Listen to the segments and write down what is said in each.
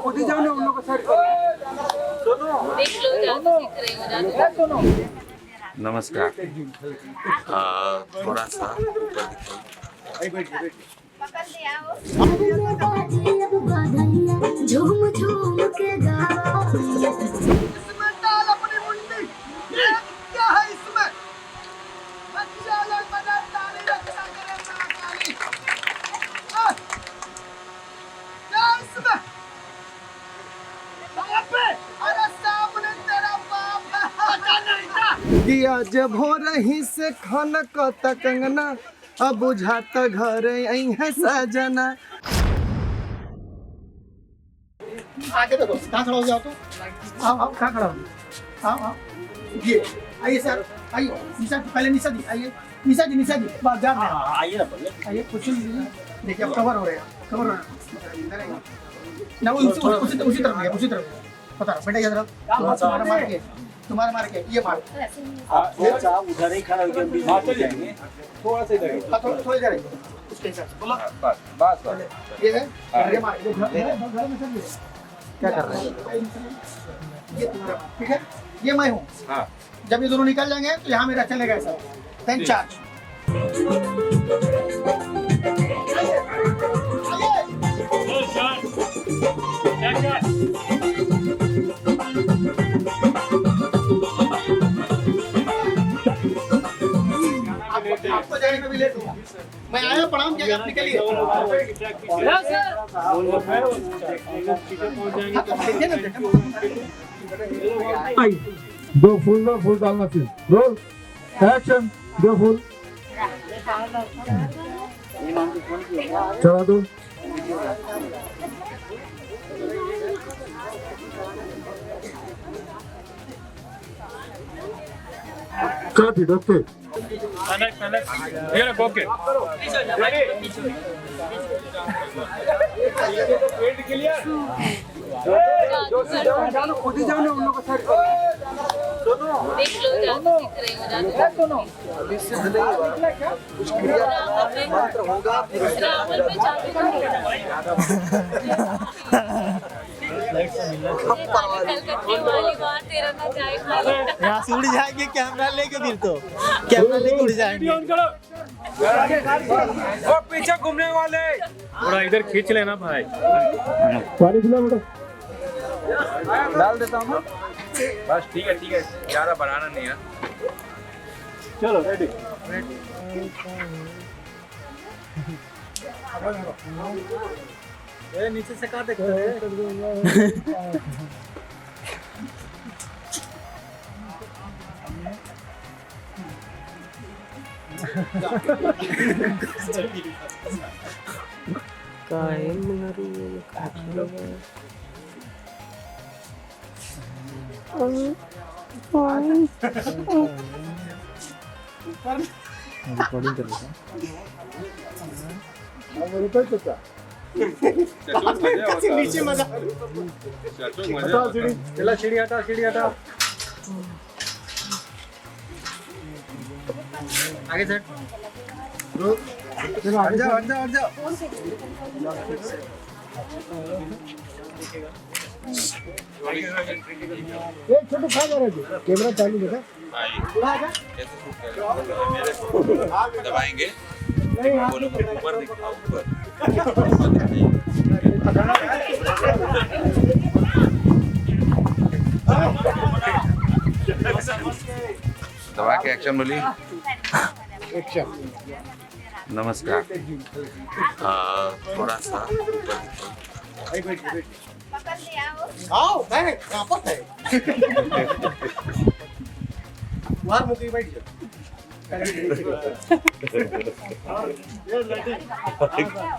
खुद ही जाओ ना उन लोग को साइड करो। देख लो जादू सीख रहे हो जादू। नमस्कार। थोड़ा सा ऊपर दिखाइए। झूम झूम के गाओ। इसमें डाल अपनी मुंडी। ये क्या है इसमें? बच्चा लोग बना डाली रक्षा करे महाकाली। क्या है इसमें? बाप रे! अरे सामने तेरा बाप है। पता नहीं था कि आज भोर ही से खाना का कंगना अब बुझाता घर आई है सजना। आगे देखो कहाँ खड़ा हो जाओ तो आओ कहाँ खड़ा हो आओ ये आइए सर आइए निशा पहले निशा जी आइए निशा जी बात जा रहे हैं आइए ना पहले आइए कुछ देखिए अब कवर हो रहे हैं कवर हो रहे हैं ना उसी तरफ पता बेटा ये तरफ तुम्हारा मार के ये मार आप उधर ही खड़ा होकर बीच में जाएंगे थोड़ा सा इधर थोड़ी देर उसके हिसाब से बोलो बस ये है ये मार घर में सब क्या कर रहे हैं ये तुम्हारा ठीक है ये मैं हूँ हाँ जब ये दोनों निकल जाएंगे तो यहाँ मेरा चलेगा ऐसा टेन चार्ज आपको जाने में भी लेट होगा मैं आया प्रणाम किया आप निकलिए दो फूल डालना चाहिए। Roll action. दो फूल चढ़ा दो। काफी ओके। ओके जानो खुद ही जाओ ना उन लोग को साइड करो। देख लो जादू सीख रहे हो जादू। मंत्र होगा रावण पे जादू कलकत्ते वाली बात तेरा ना जाए खाली। यहाँ से उड़ जाएंगे कैमरा लेके फिर तो कैमरा लेके उड़ जाएंगे। वो पीछे घूमने वाले थोड़ा इधर खींच लेना भाई। पानी पिला बेटा। डाल देता हूँ बस ठीक है ज़्यादा बढ़ाना नहीं है। चलो रेडी। ये नीचे से काट दे। रिकॉर्डिंग कर रहा नीचे मजा चला सीढ़ी हटा। आगे सर चलो हट जाओ। एक छोटू खा जा रहे थे कैमरा चालू बेटा। दबाएंगे ऊपर दिखाओ ऊपर। दबा के एक्शन बोलिए। एक्शन। नमस्कार। थोड़ा सा ऊपर दिखाइए। आओ मैं कहाँ पर है वहाँ मुझे बैठ जाओ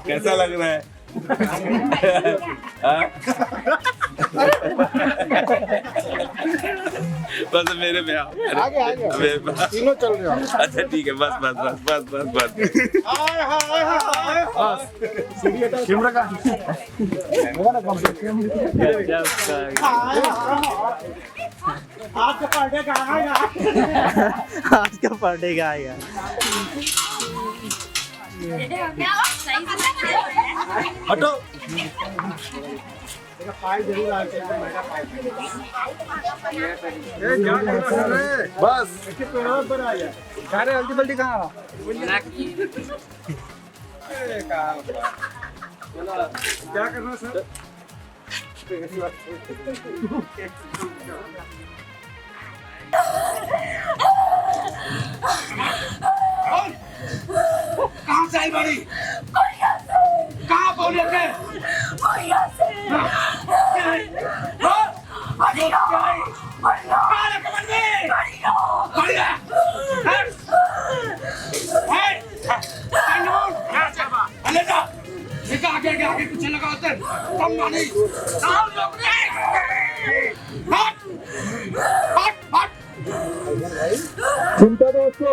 कैसा लग रहा है? बस मेरे में आओ। आगे तीनों चल रहे हो। अच्छा ठीक है बस। कैमरा का आज का पड़ेगा आएगा। हटो देखा पाइप जरूर आ चाहिए मेरा पाइप बस इसके पेड़ों पर आ जाए अरे हल्दी बल्दी कहाँ क्या करना सर कहाँ से आई बड़ी कहाँ बोले थे आगे पीछे लगा होते कम मानी चिंता दो उसको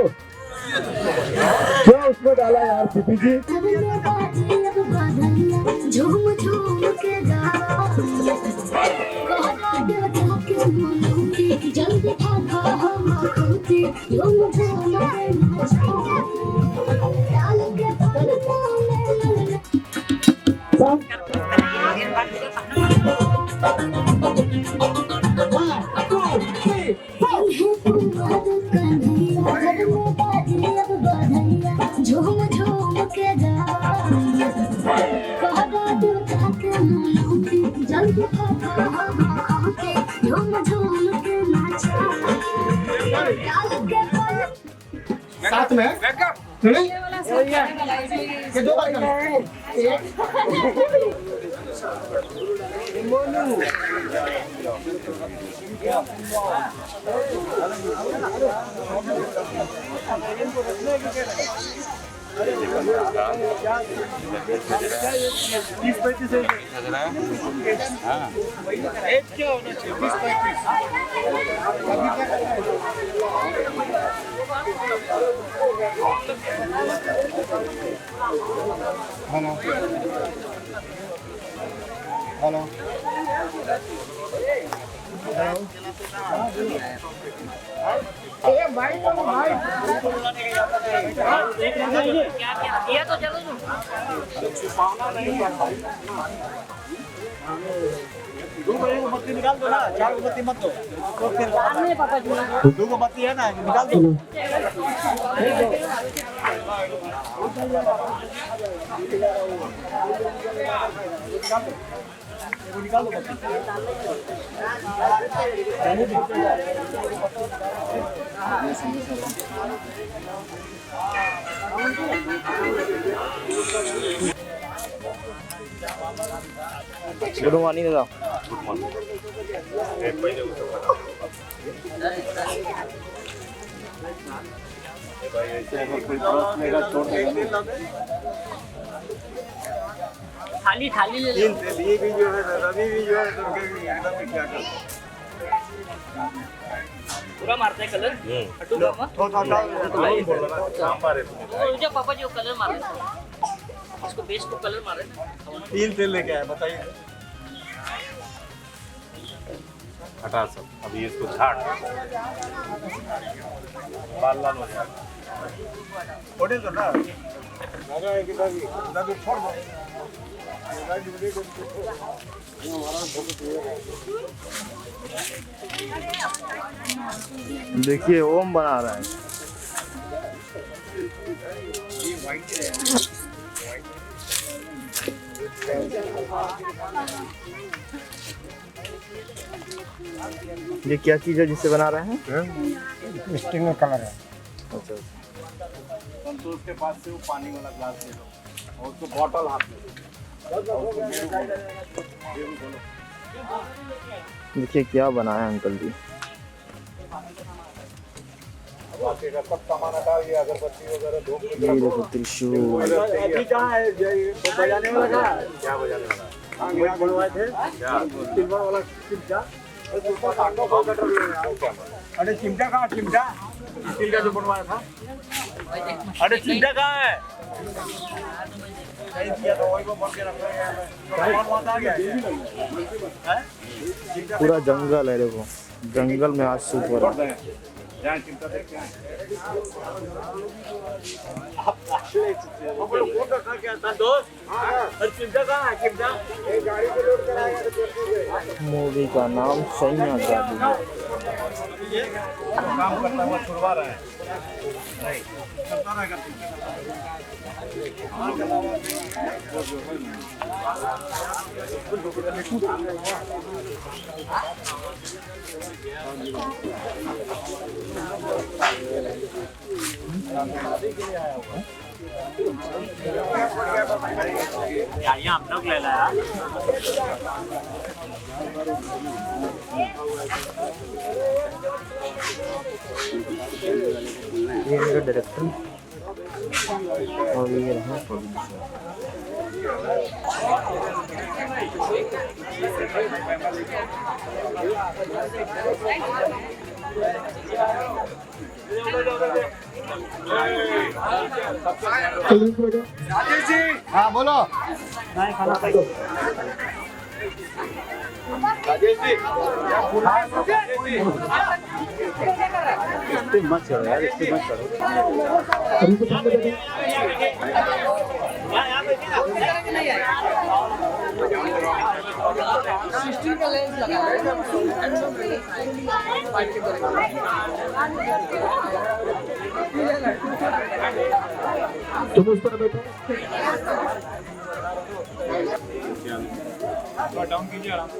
क्या उसमें डाला यार सीपी जी झूम झूम के गाओ जल्दी भागो हम खुदी झूम झूम के नाचो डाल के झूम झूम के जल्दी झूम झूम के नाचो साथ में ये दो बार हेलो भाई तो भाई ये तो चलो दो बत्ती निकाल दो ना, 4 बत्ती मत दो तो फिर दो बत्ती है ना निकाल दो निकाल दो गुड मॉर्निंग दादा। थाली थाली ले लो। ये भी जो है रवि भी जो है एकदम क्या कर पूरा मारता है कलर हटू का मत जो पापा जो कलर मार रहे इसको बेस को कलर मार रहे 3 तेल लेके आए बताइए हटा सब अभी इसको झाड़ लाल लाल हो जाए छोड़े तो ना लगा है कि दादी छोड़ दो देखिए ओम बना रहा है। ये क्या चीज है जिससे बना रहे हैं? स्टिंग में कलर है। अच्छा तो उसके पास से वो पानी वाला ग्लास ले लो और उसको बॉटल हाथ में देखिए क्या बनाया अंकल जी। सब सामान हटा दिया अगरबत्ती वगैरह धूप ये देखो त्रिशूल। अभी कहाँ है तो बजाने वाला कहाँ है? क्या बजाने वाला? हाँ गिरा बनवाए थे सिल्वर वाला चिमटा अरे चिमटा कहाँ चिमटा स्टील का जो बनवाया था अरे चिमटा कहाँ है नहीं दिया तो वही को भर के रखा गया है पूरा जंगल है देखो, जंगल में आज सुपर है। जहाँ चिंता देखते हैं मूवी का नाम सैया जादू। काम करता हुआ छुड़वा रहे हैं नहीं करता रहेगा यहाँ हम लोग ले लाया ये मेरा डायरेक्टर और ये रहा प्रोड्यूसर। हाँ बोलो। मत चलो यार, इससे मत चलो। तुम उस पर बैठो। डाउन कीजिए आराम से।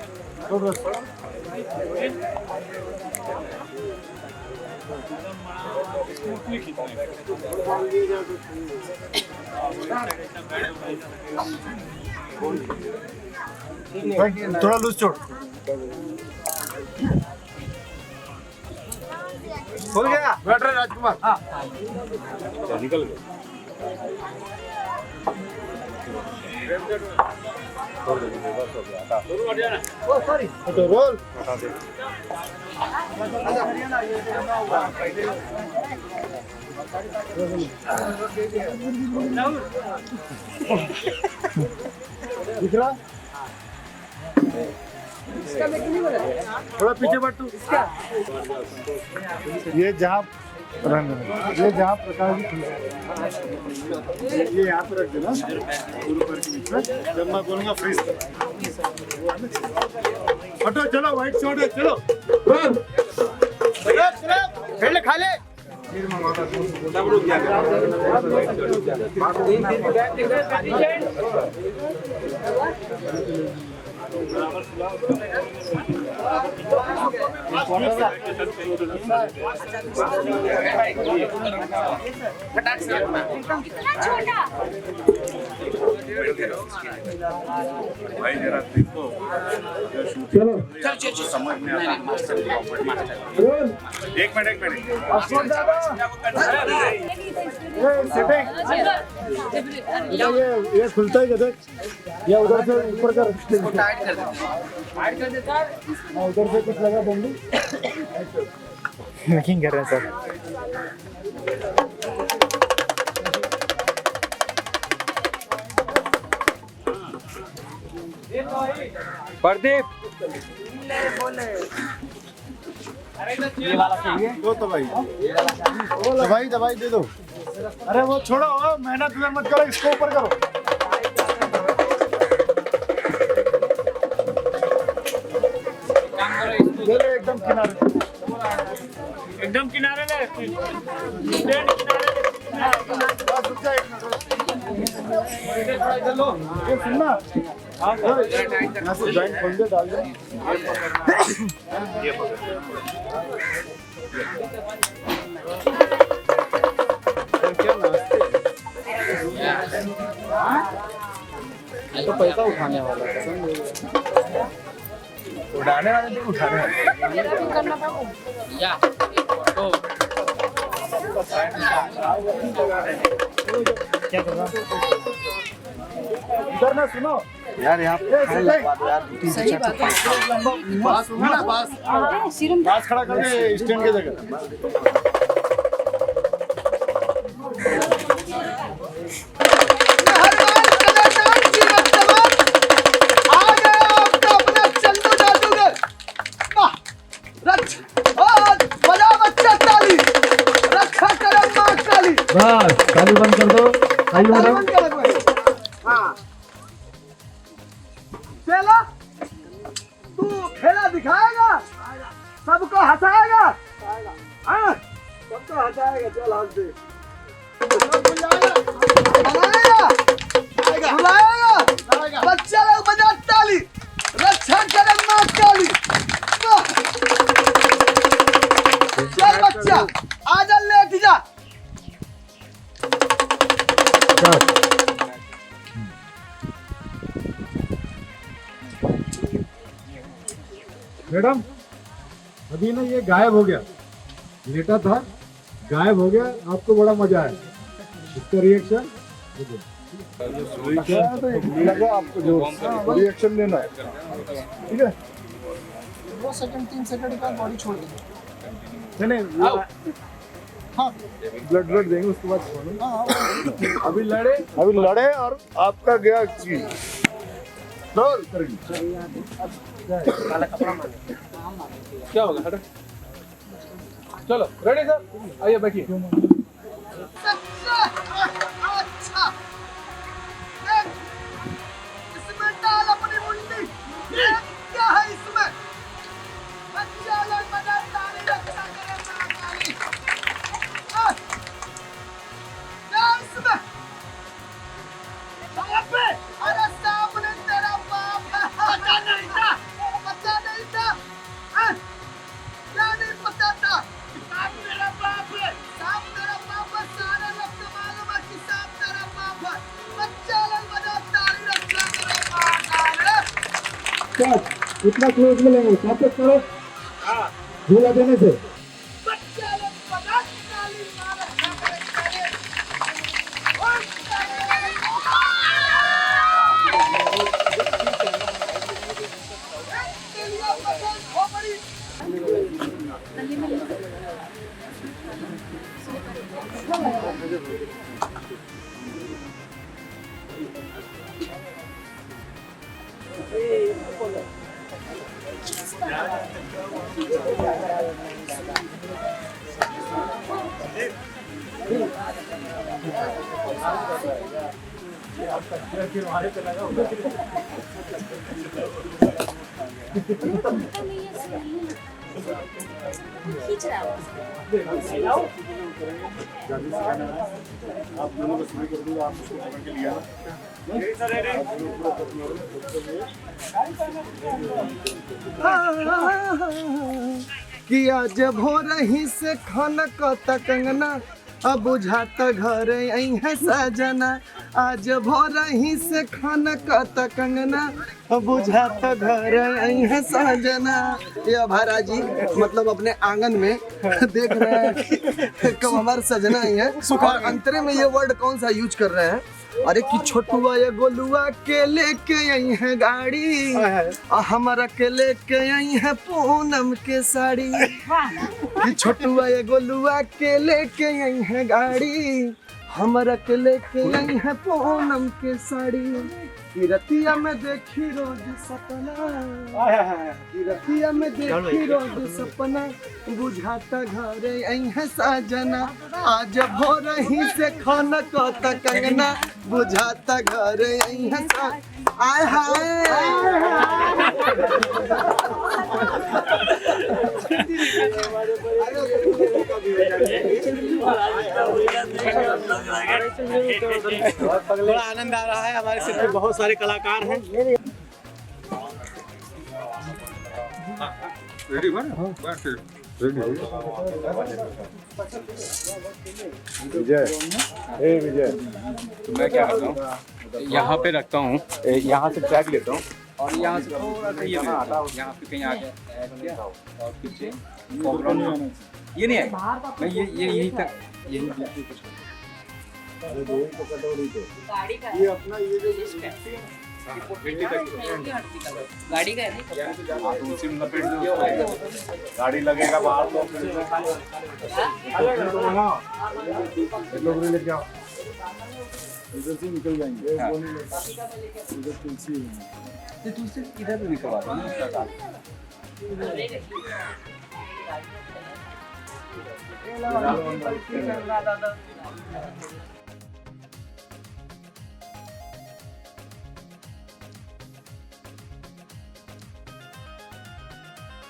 थोड़ा लूज छोड़। हो गया बैठ रहे राजकुमार। हाँ निकल गए ओ सॉरी तो रोल हटा दे दिख रहा थोड़ा पीछे बढ़ तू। ये जहाँ ये जहाँ प्रकाश ये यहाँ पे रख देना ऊपर के बीच में। जब मैं बोलूँगा फ्रीज हटो चलो व्हाइट शॉट है चलो पहले खा ले भाई जरा देखो चलो समझ में आता एक मिनट ये खुलता है क्या देख या उधर से ऊपर कर उधर से कुछ लगा बंदी मेकिंग कर रहे हैं सर। प्रदीप ये वाला चाहिए दो तो भाई दवाई दे दो। अरे वो छोड़ो मेहनत मत करो इसको ऊपर करो। ले ले एकदम किनारे ले ये सुनना यहाँ से जॉइंट खोल दे डाल दे। तो पैसा उठाने वाला उड़ाने वाले नहीं उठाने वाले। क्या कर रहा इधर ना सुनो यार यहाँ सही बात है। पास खड़ा करके स्टैंड के जगह बजा बच्चा ताली। ताली बंद कर दो। आइए मैडम। बंद कर दो। हाँ चलो तू खेला दिखाएगा, सबको हंसाएगा। हाँ सबको हटाएगा, चल हंस दे। बुलाएगा, बच्चा लोग बजा ताली, रक्षा करे माँ काली। चल बच्चा आजा, लेट जा। मैडम अभी ना ये गायब हो गया, लेटा था गायब हो गया, आपको बड़ा मजा आया, इसका रिएक्शन लगा आपको जो रिएक्शन देना है, ठीक है? 2 सेकंड 3 सेकंड के बाद बॉडी छोड़ देंगे। नहीं हाँ ब्लड देंगे उसके बाद छोड़ो। हाँ अभी लड़े और आपका गया चीज रोल करेंगे। क्या होगा हटो, चलो रेडी सर, आइए बैठिए। अच्छा इसमें डाल अपनी मुंडी। क्या है इसमें? बच्चा लोग बजा ताली, रक्षा करे माँ काली। क्या इसमें? बाप रे, अरे सामने तेरा बाप है। पता नहीं था, पता नहीं था। क्या नहीं पता था? साफ तेरा बाप है, साफ तेरा बाप है। सारे लोग को मालूम है कि साफ तेरा बाप है। बच्चा लोग बजा ताली, रक्षा करे माँ काली। इतना क्लोज मिलेंगे, वापस करो झूला देने से। बच्चा लोग बजा ताली, माँ रक्षा करे। खींच रहा है। आप दोनों को शुरू कर दूंगा, आप उसको पकड़ के लिया कि आज भोर ही से खनक कंगना, अब बुझाता घर आई है सजना। आज भोर ही से खनक कंगना, अब बुझाता घर आई है सजना। ये भारा जी मतलब अपने आंगन में देख रहे हैं कि कब हमारे सजना आई है। और अंतरे में ये वर्ड कौन सा यूज कर रहे हैं? अरे कि छोटुआ ये गोलुआ के लेके आई है गाड़ी, हमारा के लेके आई है पूनम के साड़ी। कि छोटुआ ये गोलुआ के लेके आई है गाड़ी, हमारा के लेके आई है पूनम के साड़ी। कि रतिया में देखी रोज सपना, कि रतिया में देखी रोज सपना, बुझाता घर आई है साजना। आज भोर ही से खाना कहता कंगना, बुझाता घर आई है साजना। आय बड़ा आनंद आ रहा है। हमारे सिर पे बहुत सारे कलाकार हैं। विजय, विजय तो मैं क्या करता हूँ, यहाँ पे रखता हूँ, यहाँ से ट्रैक लेता हूँ और यहाँ से थोड़ा सा ये लेता हूँ, यहाँ पे कहीं आगे ऐड किया और पीछे बैकग्राउंड ये नहीं है, मैं ये यहीं तक यही बिल्कुल कुछ गाड़ी का ये अपना ये जो गाड़ी का है गाड़ी लगेगा बाहर तो लोग लेके आओ, इधर से निकल जाएंगे। इधर तुलसी तुलसी इधर निकलवा दो।